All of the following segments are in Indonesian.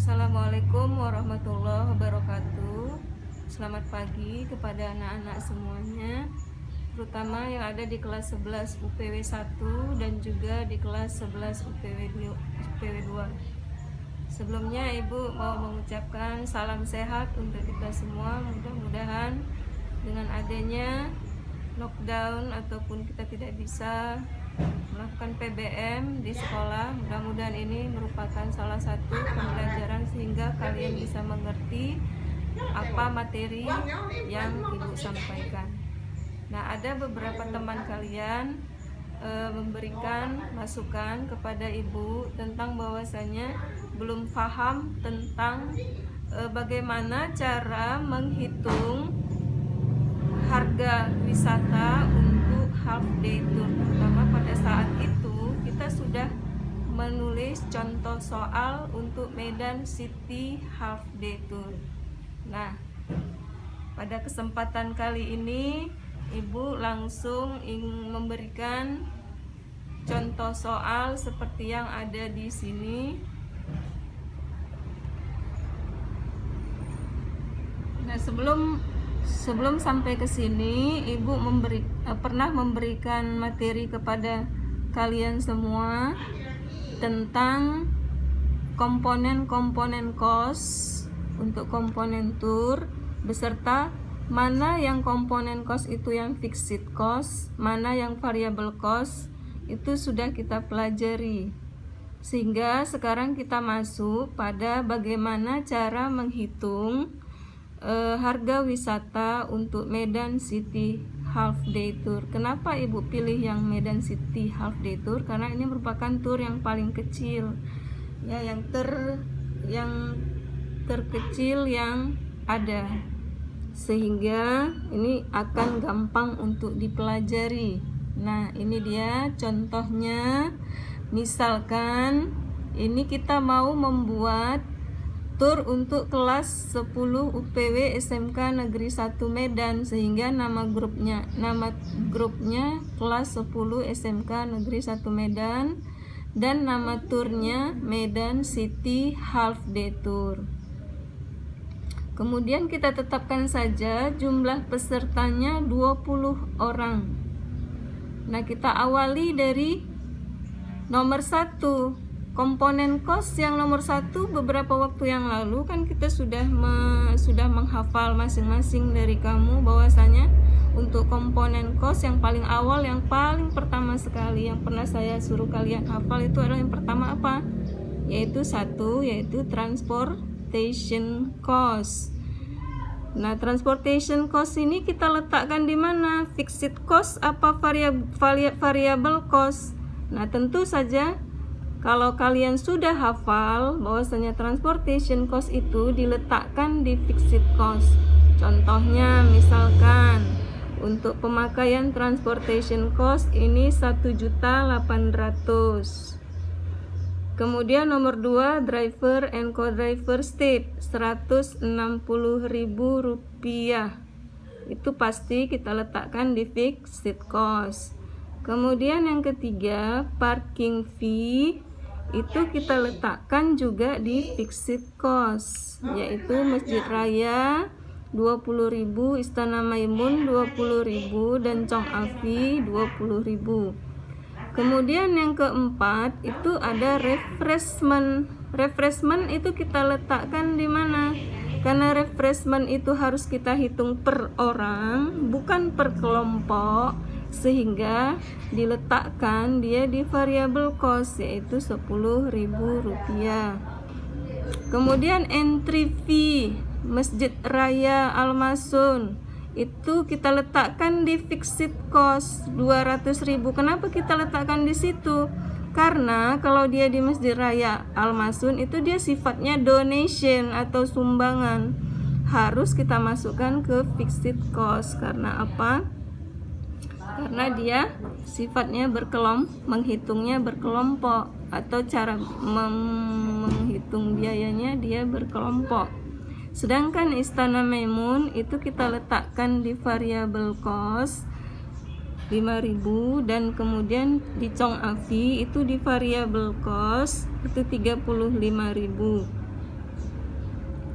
Assalamualaikum warahmatullahi wabarakatuh. Selamat pagi kepada anak-anak semuanya, terutama yang ada di kelas 11 UPW 1 dan juga di kelas 11 UPW 2. Sebelumnya Ibu mau mengucapkan salam sehat untuk kita semua. Mudah-mudahan dengan adanya lockdown ataupun kita tidak bisa melakukan PBM di sekolah, mudah-mudahan ini merupakan salah satu pembelajaran sehingga kalian bisa mengerti apa materi yang Ibu sampaikan. Nah, ada beberapa teman kalian memberikan masukan kepada Ibu tentang bahwasanya belum paham tentang bagaimana cara menghitung harga wisata untuk half day tour, terutama pada saat itu kita sudah menulis contoh soal untuk Medan City half day tour. Nah, pada kesempatan kali ini Ibu langsung ingin memberikan contoh soal seperti yang ada di sini. Nah, sebelum sampai ke sini, Ibu pernah memberikan materi kepada kalian semua tentang komponen-komponen cost untuk komponen tour, beserta mana yang komponen cost itu yang fixed cost, mana yang variable cost, itu sudah kita pelajari. Sehingga sekarang kita masuk pada bagaimana cara menghitung harga wisata untuk Medan City Half Day Tour. Kenapa Ibu pilih yang Medan City Half Day Tour? Karena ini merupakan tour yang paling kecil, ya, yang terkecil yang ada, sehingga ini akan gampang untuk dipelajari. Nah, ini dia contohnya. Misalkan ini kita mau membuat tur untuk kelas 10 UPW SMK Negeri 1 Medan, sehingga nama grupnya kelas 10 SMK Negeri 1 Medan, dan nama turnya Medan City Half Day Tour. Kemudian kita tetapkan saja jumlah pesertanya 20 orang. Nah, kita awali dari nomor 1. Komponen cost yang nomor 1, beberapa waktu yang lalu kan kita sudah menghafal masing-masing dari kamu bahwasanya untuk komponen cost yang paling awal, yang paling pertama sekali yang pernah saya suruh kalian hafal itu adalah yang pertama apa? Yaitu transportation cost. Nah, transportation cost ini kita letakkan di mana? Fixed cost apa variable cost? Nah, tentu saja kalau kalian sudah hafal bahwasanya transportation cost itu diletakkan di fixed cost. Contohnya misalkan untuk pemakaian transportation cost ini 1.800.000. Kemudian nomor 2, driver and co-driver stay 160.000 rupiah. Itu pasti kita letakkan di fixed cost. Kemudian yang ketiga, parking fee itu kita letakkan juga di fixed cost, yaitu Masjid Raya 20.000, Istana Maimun 20.000, dan Chong Afi 20.000. Kemudian yang keempat itu ada refreshment. Refreshment itu kita letakkan di mana? Karena refreshment itu harus kita hitung per orang, bukan per kelompok, sehingga diletakkan dia di variable cost, yaitu 10.000 rupiah. Kemudian entry fee Masjid Raya Al-Masun itu kita letakkan di fixed cost 200.000. Kenapa kita letakkan di situ? Karena kalau dia di Masjid Raya Al-Masun itu dia sifatnya donation atau sumbangan, harus kita masukkan ke fixed cost. Karena apa? Karena dia sifatnya menghitungnya berkelompok, atau cara menghitung biayanya dia berkelompok. Sedangkan Istana Maimun itu kita letakkan di variable cost 5.000, dan kemudian di Chong Afi itu di variable cost itu 35.000.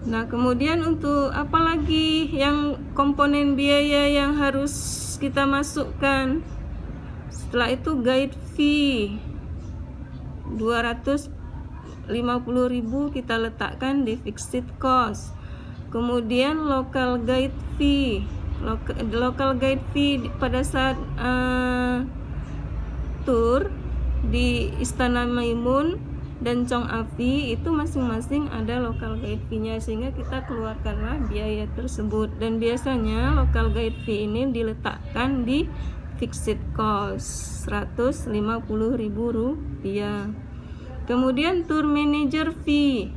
Nah, kemudian untuk apa lagi yang komponen biaya yang harus kita masukkan? Setelah itu guide fee 250.000 kita letakkan di fixed cost. Kemudian local guide fee. Local guide fee pada saat tour di Istana Maimun dan Chong Afi itu masing-masing ada local guide fee-nya, sehingga kita keluarkanlah biaya tersebut. Dan biasanya local guide fee ini diletakkan di fixed cost 150.000 rupiah. Kemudian tour manager fee.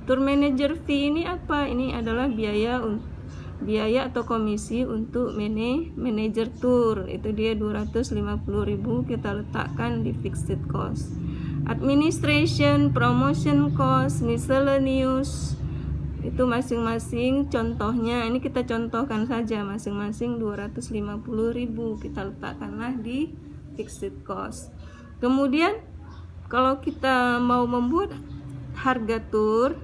Tour manager fee ini apa? Ini adalah biaya atau komisi untuk manajer tour. Itu dia 250.000 kita letakkan di fixed cost. Administration, promotion cost, miscellaneous itu masing-masing contohnya, ini kita contohkan saja, masing-masing 250.000 kita letakkanlah di fixed cost. Kemudian kalau kita mau membuat harga tour,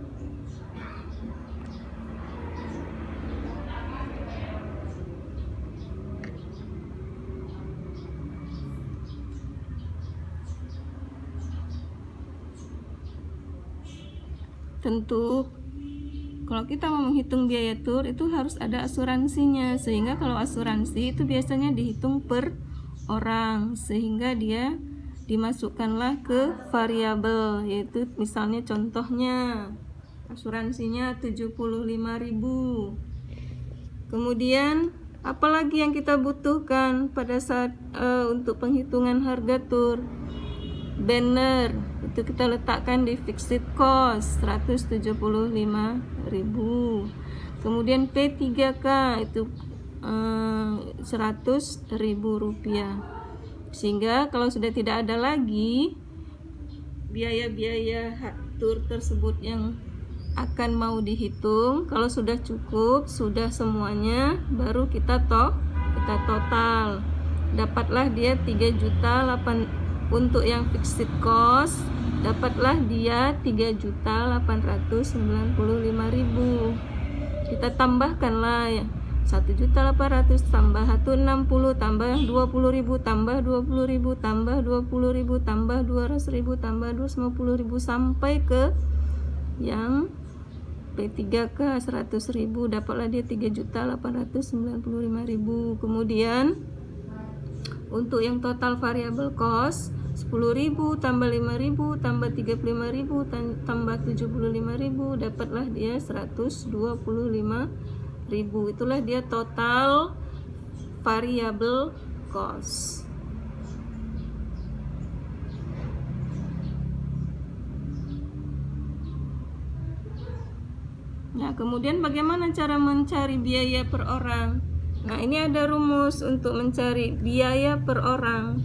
tentu kalau kita mau menghitung biaya tour itu harus ada asuransinya, sehingga kalau asuransi itu biasanya dihitung per orang, sehingga dia dimasukkanlah ke variabel, yaitu misalnya contohnya asuransinya 75.000. Kemudian apalagi yang kita butuhkan pada saat untuk penghitungan harga tour? Banner itu kita letakkan di fixed cost 175.000. Kemudian P3K itu 100.000 rupiah. Sehingga kalau sudah tidak ada lagi biaya-biaya tour tersebut yang akan mau dihitung, kalau sudah cukup, sudah semuanya, baru kita total. Dapatlah dia 3.800.000 untuk yang fixed cost, dapatlah dia 3.895.000. Kita tambahkanlah ya, 1.800.000 tambah 160 tambah 20.000 tambah 20.000 tambah 20.000 tambah 200.000 tambah 250.000 sampai ke yang P3K 100.000, dapatlah dia 3.895.000. Kemudian untuk yang total variable cost 10.000 tambah 5.000 tambah 35.000 tambah 75.000, dapatlah dia 125.000. Itulah dia total variable cost. Nah, kemudian bagaimana cara mencari biaya per orang? Nah, ini ada rumus untuk mencari biaya per orang.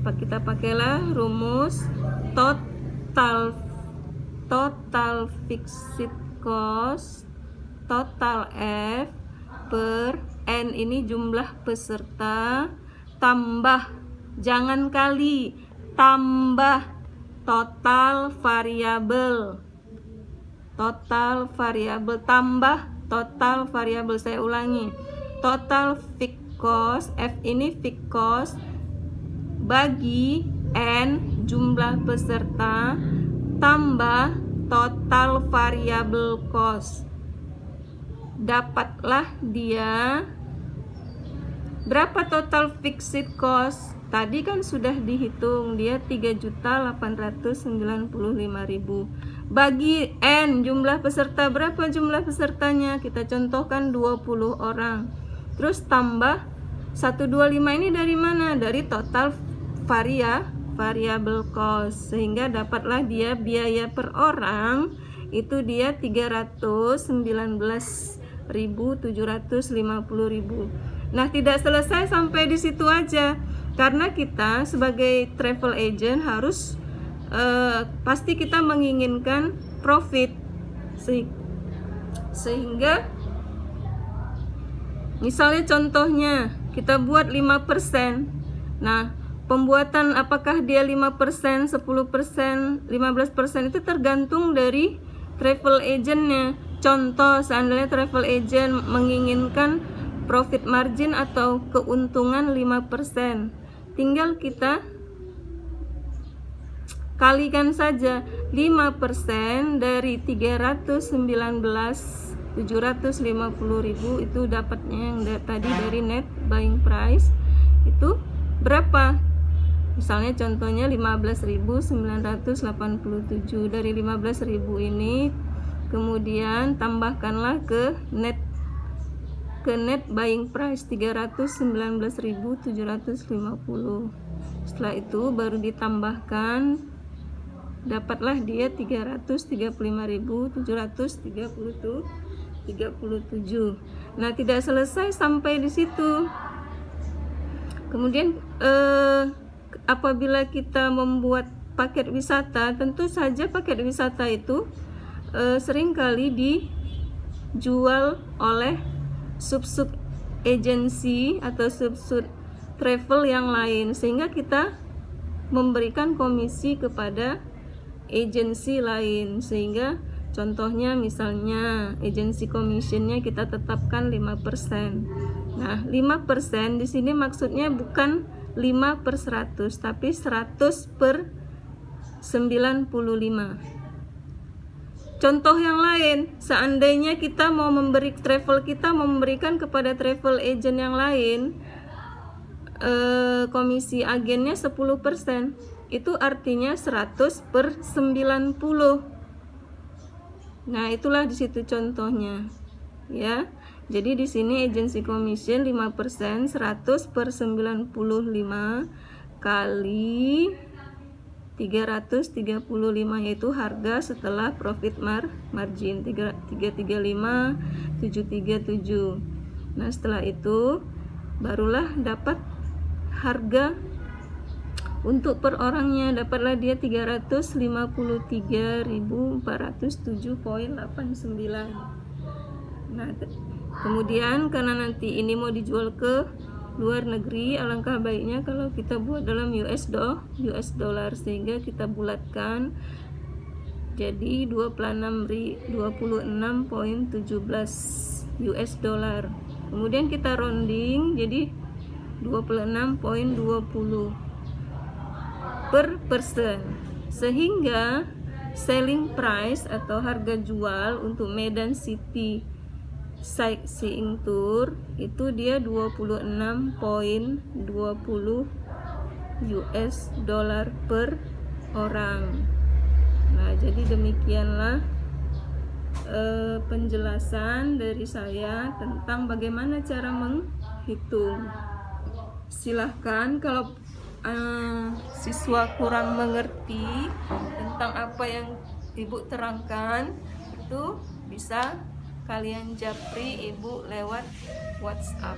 Kita pakailah rumus total fixed cost total F per N, ini jumlah peserta tambah, jangan kali, tambah total variabel tambah total variabel. Saya ulangi, total fixed cost, F ini fixed cost, bagi N jumlah peserta tambah total variable cost, dapatlah dia berapa total fixed cost. Tadi kan sudah dihitung, dia 3.895.000. Bagi N jumlah peserta, berapa jumlah pesertanya? Kita contohkan 20 orang. Terus tambah 125 ini dari mana? Dari total variable cost, sehingga dapatlah dia biaya per orang itu dia 319.750.000. Nah, tidak selesai sampai di situ aja, karena kita sebagai travel agent harus pasti kita menginginkan profit, sehingga misalnya contohnya kita buat 5%. Nah, apakah dia 5%, 10%, 15% itu tergantung dari travel agentnya. Contoh, seandainya travel agent menginginkan profit margin atau keuntungan 5%, tinggal kita kalikan saja 5% dari 319.750.000 itu dapatnya yang tadi dari net buying price itu berapa? Misalnya contohnya 15.987. Dari 15.000 ini kemudian tambahkanlah ke net buying price 319.750. Setelah itu baru ditambahkan, dapatlah dia 335.737. Nah, tidak selesai sampai di situ. Kemudian apabila kita membuat paket wisata, tentu saja paket wisata itu seringkali dijual oleh sub-sub agency atau sub-sub travel yang lain, sehingga kita memberikan komisi kepada agensi lain. Sehingga contohnya misalnya agency commissionnya kita tetapkan 5%. Nah, 5% di sini maksudnya bukan 5/100, tapi 100/95. Contoh yang lain, seandainya kita mau memberikan kepada travel agent yang lain komisi agennya 10%, itu artinya 100/90. Nah, itulah di situ contohnya, ya. Jadi di sini agency commission 5%, 100/95 kali 335, yaitu harga setelah profit margin 335.737. Nah, setelah itu barulah dapat harga untuk per orangnya, dapatlah dia 353.407,89. Nah, kemudian karena nanti ini mau dijual ke luar negeri, alangkah baiknya kalau kita buat dalam US dollar, sehingga kita bulatkan jadi 26.17 US dollar. Kemudian kita rounding jadi 26.20 per person, sehingga selling price atau harga jual untuk Medan City sightseeing tour itu dia 26.20 US dollar per orang. Nah, jadi demikianlah penjelasan dari saya tentang bagaimana cara menghitung. Silahkan kalau siswa kurang mengerti tentang apa yang Ibu terangkan, itu bisa kalian japri Ibu lewat WhatsApp.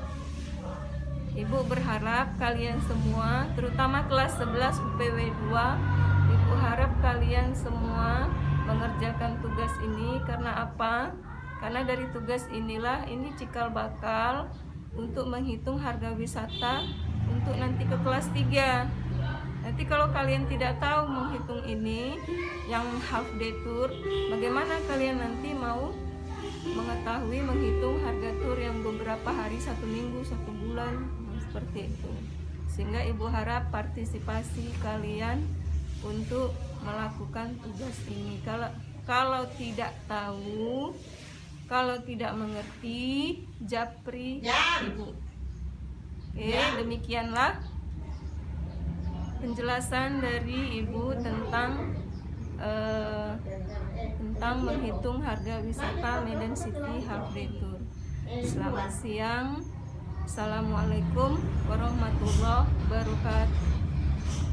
Ibu berharap kalian semua, terutama kelas 11 UPW 2, Ibu harap kalian semua mengerjakan tugas ini. Karena apa? Karena dari tugas inilah ini cikal bakal untuk menghitung harga wisata untuk nanti ke kelas 3. Nanti kalau kalian tidak tahu menghitung ini yang half day tour, bagaimana kalian nanti mau mengetahui menghitung harga tur yang beberapa hari, 1 minggu, 1 bulan, seperti itu. Sehingga Ibu harap partisipasi kalian untuk melakukan tugas ini. Kalau tidak tahu, kalau tidak mengerti, japri Ibu. Oke, demikianlah penjelasan dari Ibu tentang menghitung harga wisata Medan City Half Day Tour. Selamat siang. Assalamualaikum warahmatullahi wabarakatuh.